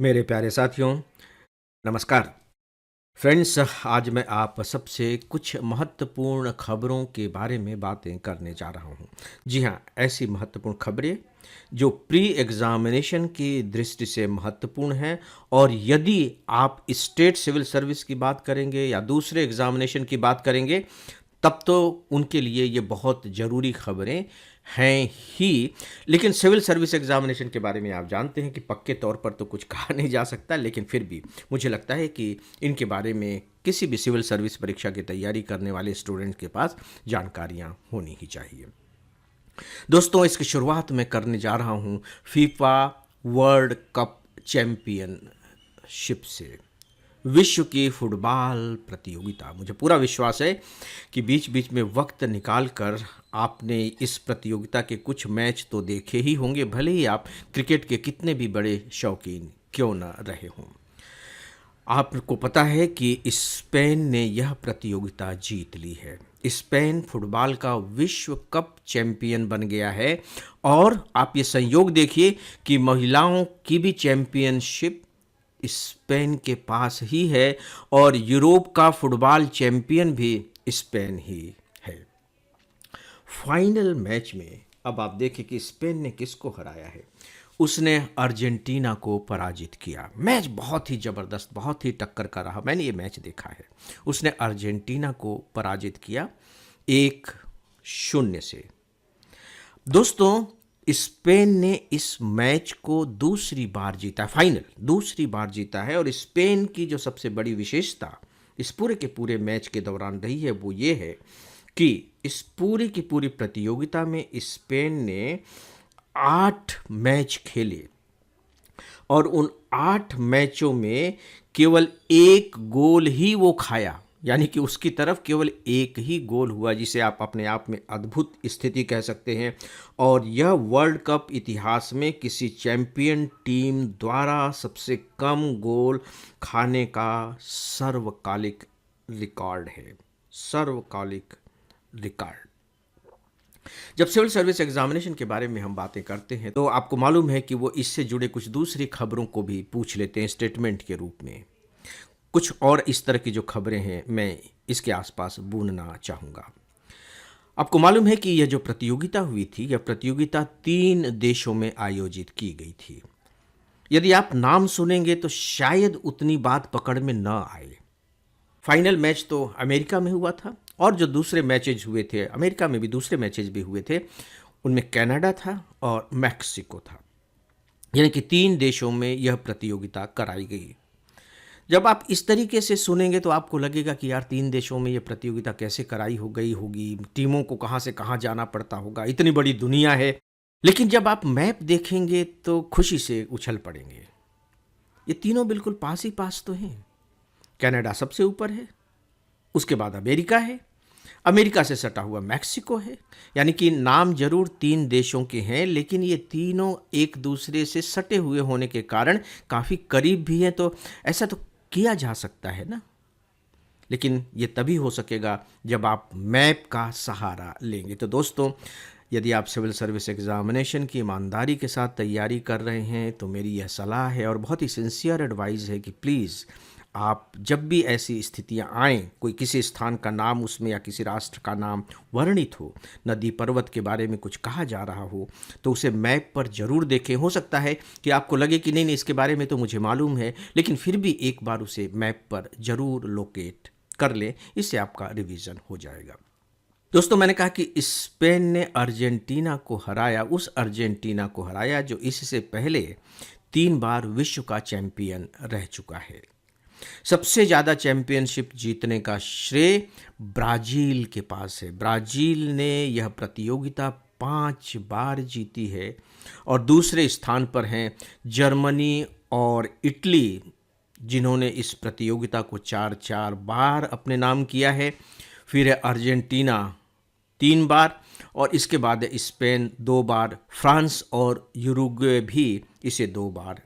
मेरे प्यारे साथियों, नमस्कार। फ्रेंड्स, आज मैं आप सबसे कुछ महत्वपूर्ण खबरों के बारे में बातें करने जा रहा हूँ। जी हाँ, ऐसी महत्वपूर्ण खबरें जो प्री एग्ज़ामिनेशन की दृष्टि से महत्वपूर्ण हैं, और यदि आप स्टेट सिविल सर्विस की बात करेंगे या दूसरे एग्ज़ामिनेशन की बात करेंगे, तब तो उनके लिए ये बहुत ज़रूरी खबरें हैं ही। लेकिन सिविल सर्विस एग्ज़ामिनेशन के बारे में आप जानते हैं कि पक्के तौर पर तो कुछ कहा नहीं जा सकता, लेकिन फिर भी मुझे लगता है कि इनके बारे में किसी भी सिविल सर्विस परीक्षा की तैयारी करने वाले स्टूडेंट के पास जानकारियाँ होनी ही चाहिए। दोस्तों, इसकी शुरुआत मैं करने जा रहा हूँ फीफा वर्ल्ड कप चैंपियनशिप से। विश्व की फुटबॉल प्रतियोगिता, मुझे पूरा विश्वास है कि बीच बीच में वक्त निकाल कर आपने इस प्रतियोगिता के कुछ मैच तो देखे ही होंगे, भले ही आप क्रिकेट के कितने भी बड़े शौकीन क्यों न रहे हों। आपको पता है कि स्पेन ने यह प्रतियोगिता जीत ली है। स्पेन फुटबॉल का विश्व कप चैंपियन बन गया है, और आप ये संयोग देखिए कि महिलाओं की भी चैंपियनशिप स्पेन के पास ही है, और यूरोप का फुटबॉल चैंपियन भी स्पेन ही है। फाइनल मैच में अब आप देखें कि स्पेन ने किसको हराया है। उसने अर्जेंटीना को पराजित किया। मैच बहुत ही ज़बरदस्त, बहुत ही टक्कर का रहा। मैंने ये मैच देखा है। उसने अर्जेंटीना को पराजित किया 1-0 से। दोस्तों, स्पेन ने इस मैच को दूसरी बार जीता, फाइनल दूसरी बार जीता है। और स्पेन की जो सबसे बड़ी विशेषता इस पूरे के पूरे मैच के दौरान रही है, वो ये है कि इस पूरी की पूरी प्रतियोगिता में स्पेन ने 8 मैच खेले, और उन 8 मैचों में केवल एक गोल ही वो खाया। यानी कि उसकी तरफ केवल एक ही गोल हुआ, जिसे आप अपने आप में अद्भुत स्थिति कह सकते हैं। और यह वर्ल्ड कप इतिहास में किसी चैंपियन टीम द्वारा सबसे कम गोल खाने का सर्वकालिक रिकॉर्ड है। सर्वकालिक रिकॉर्ड। जब सिविल सर्विस एग्जामिनेशन के बारे में हम बातें करते हैं, तो आपको मालूम है कि वो इससे जुड़े कुछ दूसरी खबरों को भी पूछ लेते हैं स्टेटमेंट के रूप में। कुछ और इस तरह की जो खबरें हैं, मैं इसके आसपास बूनना चाहूँगा। आपको मालूम है कि यह जो प्रतियोगिता हुई थी, यह प्रतियोगिता 3 देशों में आयोजित की गई थी। यदि आप नाम सुनेंगे तो शायद उतनी बात पकड़ में न आए। फाइनल मैच तो अमेरिका में हुआ था, और जो दूसरे मैचेज हुए थे, अमेरिका में भी दूसरे मैचेज भी हुए थे, उनमें कनाडा था और मैक्सिको था। यानी कि 3 देशों में यह प्रतियोगिता कराई गई। जब आप इस तरीके से सुनेंगे तो आपको लगेगा कि यार, 3 देशों में यह प्रतियोगिता कैसे कराई हो गई होगी, टीमों को कहाँ से कहाँ जाना पड़ता होगा, इतनी बड़ी दुनिया है। लेकिन जब आप मैप देखेंगे तो खुशी से उछल पड़ेंगे। ये तीनों बिल्कुल पास ही पास तो हैं। कनाडा सबसे ऊपर है, उसके बाद अमेरिका है, अमेरिका से सटा हुआ मैक्सिको है। यानी कि नाम जरूर 3 देशों के हैं, लेकिन ये तीनों एक दूसरे से सटे हुए होने के कारण काफ़ी करीब भी हैं। तो ऐसा तो किया जा सकता है ना। लेकिन ये तभी हो सकेगा जब आप मैप का सहारा लेंगे। तो दोस्तों, यदि आप सिविल सर्विस एग्ज़ामिनेशन की ईमानदारी के साथ तैयारी कर रहे हैं, तो मेरी यह सलाह है और बहुत ही सिंसियर एडवाइस है कि प्लीज़ आप जब भी ऐसी स्थितियां आएँ, कोई किसी स्थान का नाम उसमें या किसी राष्ट्र का नाम वर्णित हो, नदी पर्वत के बारे में कुछ कहा जा रहा हो, तो उसे मैप पर ज़रूर देखें। हो सकता है कि आपको लगे कि नहीं नहीं, इसके बारे में तो मुझे मालूम है, लेकिन फिर भी एक बार उसे मैप पर ज़रूर लोकेट कर लें। इससे आपका रिवीजन हो जाएगा। दोस्तों, मैंने कहा कि स्पेन ने अर्जेंटीना को हराया, उस अर्जेंटीना को हराया जो इससे पहले 3 बार विश्व का चैंपियन रह चुका है। सबसे ज़्यादा चैंपियनशिप जीतने का श्रेय ब्राज़ील के पास है। ब्राज़ील ने यह प्रतियोगिता 5 बार जीती है, और दूसरे स्थान पर हैं जर्मनी और इटली, जिन्होंने इस प्रतियोगिता को 4-4 बार अपने नाम किया है। फिर है अर्जेंटीना 3 बार, और इसके बाद है स्पेन 2 बार, फ्रांस और यूरुग्वे भी इसे 2 बार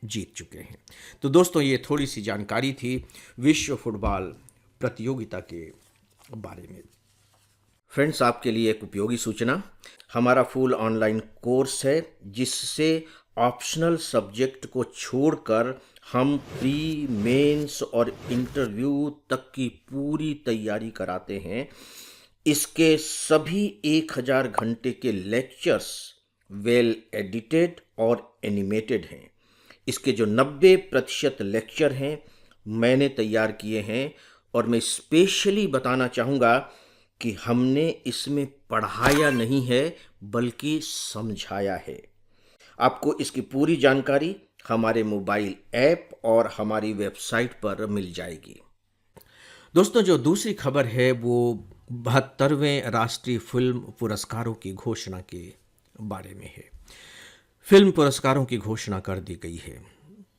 जीत चुके हैं। तो दोस्तों, ये थोड़ी सी जानकारी थी विश्व फुटबॉल प्रतियोगिता के बारे में। फ्रेंड्स, आपके लिए एक उपयोगी सूचना। हमारा फुल ऑनलाइन कोर्स है, जिससे ऑप्शनल सब्जेक्ट को छोड़कर हम प्री मेंस और इंटरव्यू तक की पूरी तैयारी कराते हैं। इसके सभी 1000 घंटे के लेक्चर्स वेल एडिटेड और एनिमेटेड हैं। इसके जो 90% लेक्चर हैं मैंने तैयार किए हैं, और मैं स्पेशली बताना चाहूँगा कि हमने इसमें पढ़ाया नहीं है बल्कि समझाया है। आपको इसकी पूरी जानकारी हमारे मोबाइल ऐप और हमारी वेबसाइट पर मिल जाएगी। दोस्तों, जो दूसरी खबर है वो 72वें राष्ट्रीय फिल्म पुरस्कारों की घोषणा के बारे में है। फिल्म पुरस्कारों की घोषणा कर दी गई है।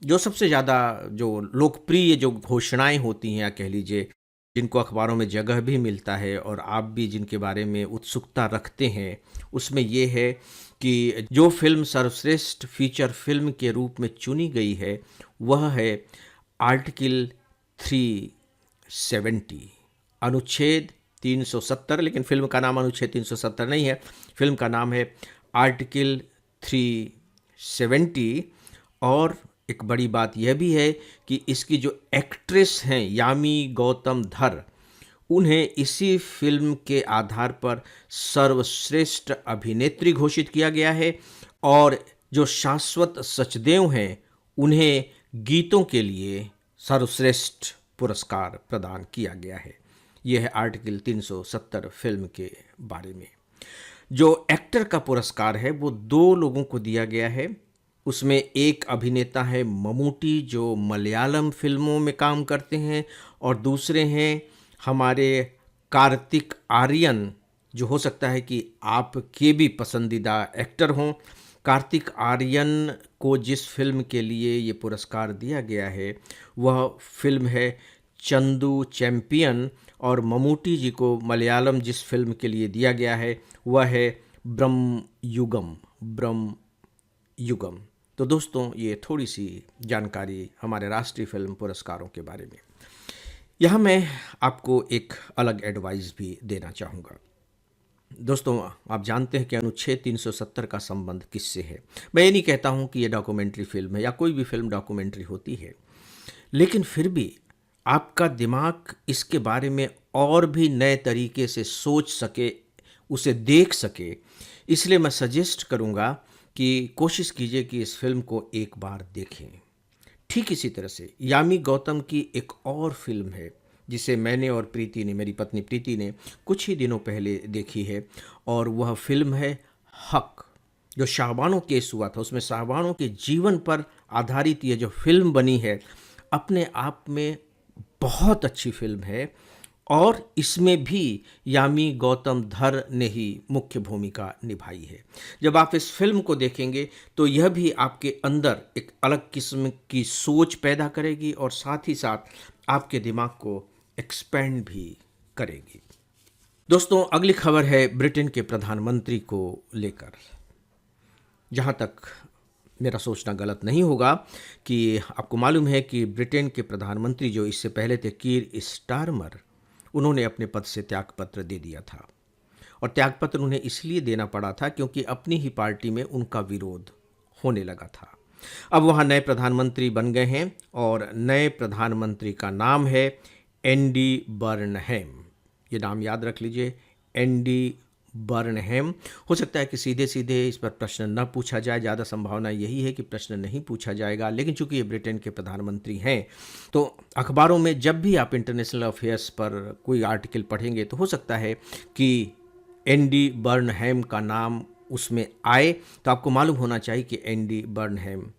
जो सबसे ज़्यादा जो लोकप्रिय जो घोषणाएं होती हैं, या कह लीजिए जिनको अखबारों में जगह भी मिलता है और आप भी जिनके बारे में उत्सुकता रखते हैं, उसमें ये है कि जो फिल्म सर्वश्रेष्ठ फीचर फिल्म के रूप में चुनी गई है वह है आर्टिकल 370, अनुच्छेद 370। लेकिन फिल्म का नाम अनुच्छेद 370 नहीं है, फिल्म का नाम है आर्टिकल 370। और एक बड़ी बात यह भी है कि इसकी जो एक्ट्रेस हैं यामी गौतम धर, उन्हें इसी फिल्म के आधार पर सर्वश्रेष्ठ अभिनेत्री घोषित किया गया है, और जो शाश्वत सचदेव हैं उन्हें गीतों के लिए सर्वश्रेष्ठ पुरस्कार प्रदान किया गया है। यह है आर्टिकल 370 फिल्म के बारे में। जो एक्टर का पुरस्कार है वो 2 लोगों को दिया गया है। उसमें एक अभिनेता है ममूटी, जो मलयालम फिल्मों में काम करते हैं, और दूसरे हैं हमारे कार्तिक आर्यन, जो हो सकता है कि आपके भी पसंदीदा एक्टर हों। कार्तिक आर्यन को जिस फिल्म के लिए ये पुरस्कार दिया गया है वह फिल्म है चंदू चैंपियन, और ममूटी जी को मलयालम जिस फिल्म के लिए दिया गया है वह है ब्रह्म युगम। तो दोस्तों, ये थोड़ी सी जानकारी हमारे राष्ट्रीय फिल्म पुरस्कारों के बारे में। यहाँ मैं आपको एक अलग एडवाइस भी देना चाहूँगा। दोस्तों, आप जानते हैं कि अनुच्छेद 370 का संबंध किससे है। मैं ये नहीं कहता हूँ कि ये डॉक्यूमेंट्री फिल्म है, या कोई भी फिल्म डॉक्यूमेंट्री होती है, लेकिन फिर भी आपका दिमाग इसके बारे में और भी नए तरीके से सोच सके, उसे देख सके, इसलिए मैं सजेस्ट करूँगा कि कोशिश कीजिए कि इस फिल्म को एक बार देखें। ठीक इसी तरह से यामी गौतम की एक और फिल्म है जिसे मैंने और प्रीति ने, मेरी पत्नी प्रीति ने, कुछ ही दिनों पहले देखी है, और वह फिल्म है हक। जो शाहबानो केस हुआ था, उसमें शाहबानो के जीवन पर आधारित ये जो फिल्म बनी है, अपने आप में बहुत अच्छी फिल्म है, और इसमें भी यामी गौतम धर ने ही मुख्य भूमिका निभाई है। जब आप इस फिल्म को देखेंगे तो यह भी आपके अंदर एक अलग किस्म की सोच पैदा करेगी, और साथ ही साथ आपके दिमाग को एक्सपेंड भी करेगी। दोस्तों, अगली खबर है ब्रिटेन के प्रधानमंत्री को लेकर। जहाँ तक मेरा सोचना गलत नहीं होगा कि आपको मालूम है कि ब्रिटेन के प्रधानमंत्री जो इससे पहले थे कीर स्टारमर, उन्होंने अपने पद से त्यागपत्र दे दिया था, और त्यागपत्र उन्हें इसलिए देना पड़ा था क्योंकि अपनी ही पार्टी में उनका विरोध होने लगा था। अब वहाँ नए प्रधानमंत्री बन गए हैं, और नए प्रधानमंत्री का नाम है एंडी बर्नहैम। ये नाम याद रख लीजिए, एंडी बर्नहैम। हो सकता है कि सीधे सीधे इस पर प्रश्न न पूछा जाए, ज़्यादा संभावना यही है कि प्रश्न नहीं पूछा जाएगा, लेकिन चूंकि ये ब्रिटेन के प्रधानमंत्री हैं तो अखबारों में जब भी आप इंटरनेशनल अफेयर्स पर कोई आर्टिकल पढ़ेंगे तो हो सकता है कि एंडी बर्नहैम का नाम उसमें आए। तो आपको मालूम होना चाहिए कि एंडी बर्नहैम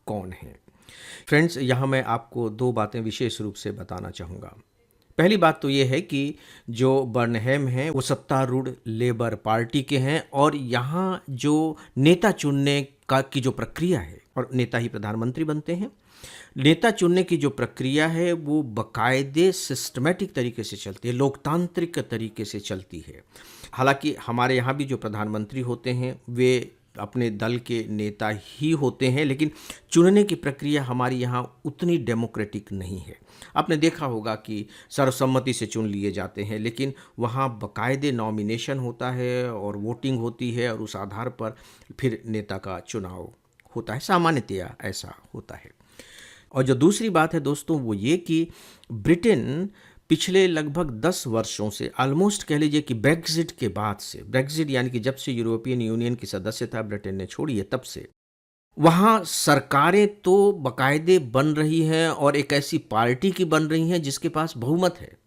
कौन है। फ्रेंड्स, यहाँ मैं आपको 2 बातें विशेष रूप से बताना चाहूँगा। पहली बात तो ये है कि जो बर्नहैम हैं वो सत्तारूढ़ लेबर पार्टी के हैं, और यहाँ जो नेता चुनने का की जो प्रक्रिया है, और नेता ही प्रधानमंत्री बनते हैं, नेता चुनने की जो प्रक्रिया है वो बाकायदे सिस्टमेटिक तरीके से चलती है, लोकतांत्रिक तरीके से चलती है। हालांकि हमारे यहाँ भी जो प्रधानमंत्री होते हैं वे अपने दल के नेता ही होते हैं, लेकिन चुनने की प्रक्रिया हमारी यहाँ उतनी डेमोक्रेटिक नहीं है। आपने देखा होगा कि सर्वसम्मति से चुन लिए जाते हैं, लेकिन वहाँ बाकायदे नॉमिनेशन होता है और वोटिंग होती है, और उस आधार पर फिर नेता का चुनाव होता है, सामान्यतया ऐसा होता है। और जो दूसरी बात है दोस्तों वो ये कि ब्रिटेन पिछले लगभग 10 वर्षों से, ऑलमोस्ट कह लीजिए कि ब्रेक्जिट के बाद से, ब्रेक्जिट यानी कि जब से यूरोपियन यूनियन की सदस्यता ब्रिटेन ने छोड़ी है तब से, वहाँ सरकारें तो बाकायदे बन रही हैं और एक ऐसी पार्टी की बन रही हैं जिसके पास बहुमत है।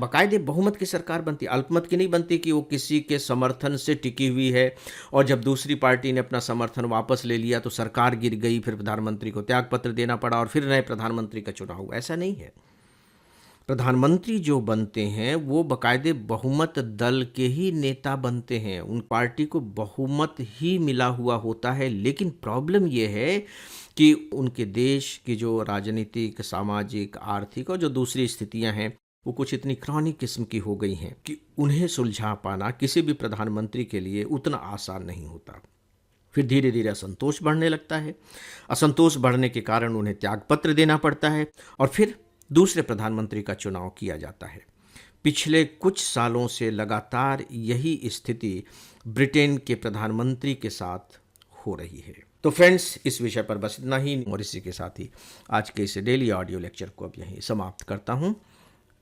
बाकायदे बहुमत की सरकार बनती है, अल्पमत की नहीं बनती कि वो किसी के समर्थन से टिकी हुई है और जब दूसरी पार्टी ने अपना समर्थन वापस ले लिया तो सरकार गिर गई, फिर प्रधानमंत्री को त्यागपत्र देना पड़ा और फिर नए प्रधानमंत्री का चुनाव हुआ। ऐसा नहीं है। प्रधानमंत्री जो बनते हैं वो बाकायदे बहुमत दल के ही नेता बनते हैं, उन पार्टी को बहुमत ही मिला हुआ होता है। लेकिन प्रॉब्लम ये है कि उनके देश की जो राजनीतिक, सामाजिक, आर्थिक और जो दूसरी स्थितियां हैं वो कुछ इतनी क्रॉनिक किस्म की हो गई हैं कि उन्हें सुलझा पाना किसी भी प्रधानमंत्री के लिए उतना आसान नहीं होता। फिर धीरे धीरे असंतोष बढ़ने लगता है, असंतोष बढ़ने के कारण उन्हें त्यागपत्र देना पड़ता है और फिर दूसरे प्रधानमंत्री का चुनाव किया जाता है। पिछले कुछ सालों से लगातार यही स्थिति ब्रिटेन के प्रधानमंत्री के साथ हो रही है। तो फ्रेंड्स, इस विषय पर बस इतना ही और इसी के साथ ही आज के इस डेली ऑडियो लेक्चर को अब यहीं समाप्त करता हूँ।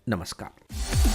नमस्कार।